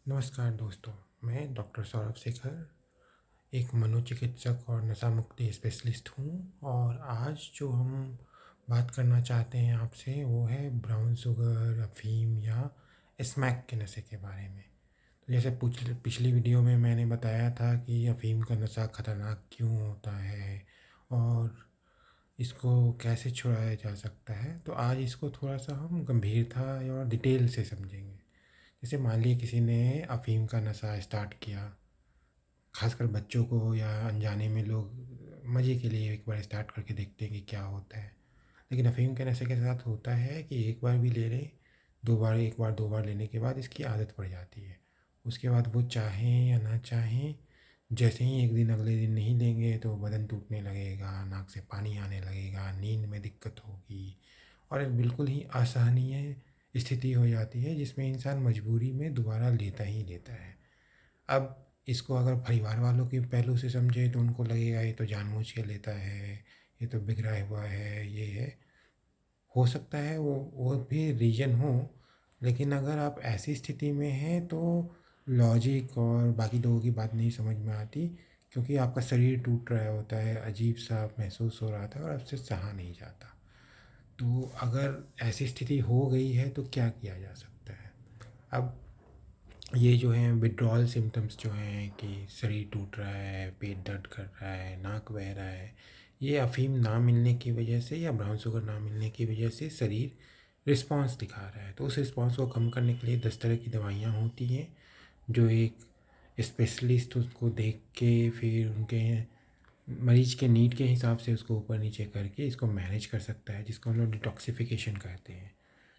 नमस्कार दोस्तों, मैं डॉक्टर सौरभ शेखर, एक मनोचिकित्सक और नशा मुक्ति स्पेशलिस्ट हूँ। और आज जो हम बात करना चाहते हैं आपसे वो है ब्राउन शुगर, अफ़ीम या स्मैक के नशे के बारे में। तो जैसे पिछली वीडियो में मैंने बताया था कि अफ़ीम का नशा खतरनाक क्यों होता है और इसको कैसे छुड़ाया जा सकता है, तो आज इसको थोड़ा-सा हम गंभीरता और डिटेल से समझेंगे। जैसे मान लीजिए किसी ने अफ़ीम का नशा स्टार्ट किया, खासकर बच्चों को या अनजाने में लोग मज़े के लिए एक बार स्टार्ट करके देखते हैं कि क्या होता है। लेकिन अफ़ीम के नशे के साथ होता है कि एक बार भी ले लें, 2 बार, 1 बार 2 बार लेने के बाद इसकी आदत पड़ जाती है। उसके बाद वो चाहें या ना चाहें, जैसे ही एक दिन अगले दिन नहीं लेंगे तो बदन टूटने लगेगा, नाक से पानी आने लगेगा, नींद में दिक्कत होगी और एक बिल्कुल ही असहनीय स्थिति हो जाती है जिसमें इंसान मजबूरी में दोबारा लेता ही लेता है। अब इसको अगर परिवार वालों के पहलू से समझें तो उनको लगेगा ये तो जानबूझ के लेता है, ये तो बिगड़ा हुआ है, ये है। हो सकता है वो भी रीज़न हो, लेकिन अगर आप ऐसी स्थिति में हैं तो लॉजिक और बाकी लोगों की बात नहीं समझ में आती, क्योंकि आपका शरीर टूट रहा होता है, अजीब-सा महसूस हो रहा था और आपसे सहा नहीं जाता। तो अगर ऐसी स्थिति हो गई है तो क्या किया जा सकता है? अब ये जो है विथड्रॉल सिम्पटम्स जो हैं कि शरीर टूट रहा है, पेट दर्द कर रहा है, नाक बह रहा है, ये अफ़ीम ना मिलने की वजह से या ब्राउन शुगर ना मिलने की वजह से शरीर रिस्पॉन्स दिखा रहा है। तो उस रिस्पॉन्स को कम करने के लिए 10 तरह की दवाइयाँ होती हैं, जो एक स्पेशलिस्ट उसको देख के फिर उनके मरीज़ के नीड के हिसाब से उसको ऊपर-नीचे करके इसको मैनेज कर सकता है, जिसको हम लोग डिटॉक्सिफ़िकेशन कहते हैं।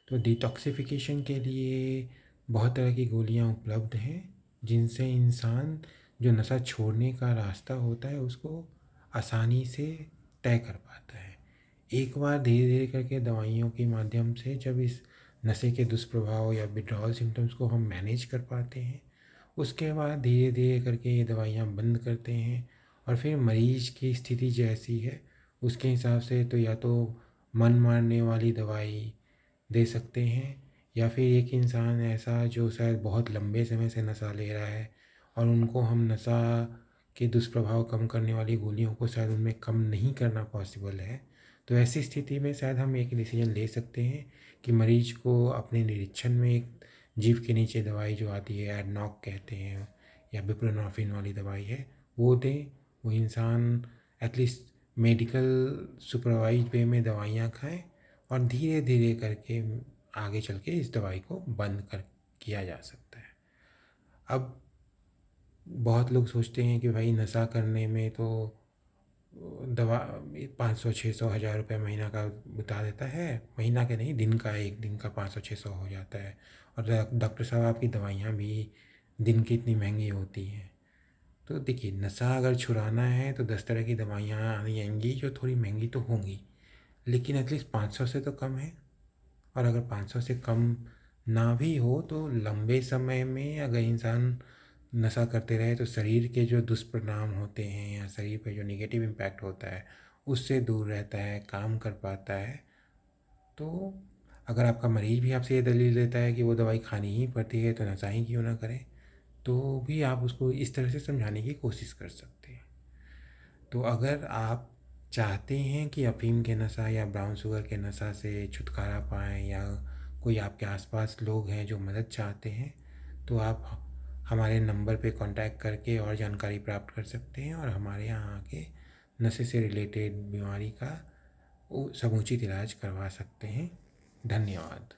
तो डिटॉक्सिफ़िकेशन के लिए बहुत तरह की गोलियाँ उपलब्ध हैं, जिनसे इंसान जो नशा छोड़ने का रास्ता होता है उसको आसानी से तय कर पाता है। एक बार धीरे-धीरे करके दवाइयों के माध्यम से जब इस नशे के दुष्प्रभाव या विथड्रॉल सिम्पटम्स को हम मैनेज कर पाते हैं, उसके बाद धीरे-धीरे करके ये दवाइयाँ बंद करते हैं और फिर मरीज़ की स्थिति जैसी है, उसके हिसाब से तो या तो मन मारने वाली दवाई दे सकते हैं, या फिर एक इंसान ऐसा जो शायद बहुत लंबे समय से नशा ले रहा है और उनको हम नशा के दुष्प्रभाव कम करने वाली गोलियों को शायद उनमें कम नहीं करना पॉसिबल है, तो ऐसी स्थिति में शायद हम एक डिसीज़न ले सकते हैं कि मरीज़ को अपने निरीक्षण में एक जीभ के नीचे दवाई जो आती है, एडनॉक कहते हैं या बुप्रेनॉर्फिन वाली दवाई है, वो दें। वो इंसान एटलीस्ट मेडिकल सुपरवाइज़्ड वे में दवाइयाँ खाएँ और धीरे-धीरे करके आगे चल के इस दवाई को बंद कर किया जा सकता है। अब बहुत लोग सोचते हैं कि भाई नशा करने में तो दवा 500, 600, 1000 रुपये महीना का बता देता है। महीना के नहीं, दिन का, 1 दिन का 500-600 हो जाता है। और डॉक्टर साहब आपकी दवाइयाँ भी दिन की इतनी महँगी होती हैं। तो देखिए, नशा अगर छुड़ाना है तो 10 तरह की दवाइयाँ आएँगी जो थोड़ी महँगी तो होंगी, लेकिन एटलीस्ट 500 से तो कम है। और अगर 500 से कम ना भी हो तो लंबे समय में अगर इंसान नशा करते रहे तो शरीर के जो दुष्परिणाम होते हैं या शरीर पे जो नेगेटिव इम्पैक्ट होता है उससे दूर रहता है, काम कर पाता है। तो अगर आपका मरीज़ भी आपसे ये दलील देता है कि वो दवाई खानी ही पड़ती है तो नशा ही क्यों ना करें, तो भी आप उसको इस तरह से समझाने की कोशिश कर सकते हैं। तो अगर आप चाहते हैं कि अफ़ीम के नशा या ब्राउन शुगर के नशा से छुटकारा पाएँ या कोई आपके आसपास लोग हैं जो मदद चाहते हैं, तो आप हमारे नंबर पे कांटेक्ट करके और जानकारी प्राप्त कर सकते हैं और हमारे यहाँ आके नशे से रिलेटेड बीमारी का समुचित इलाज करवा सकते हैं। धन्यवाद।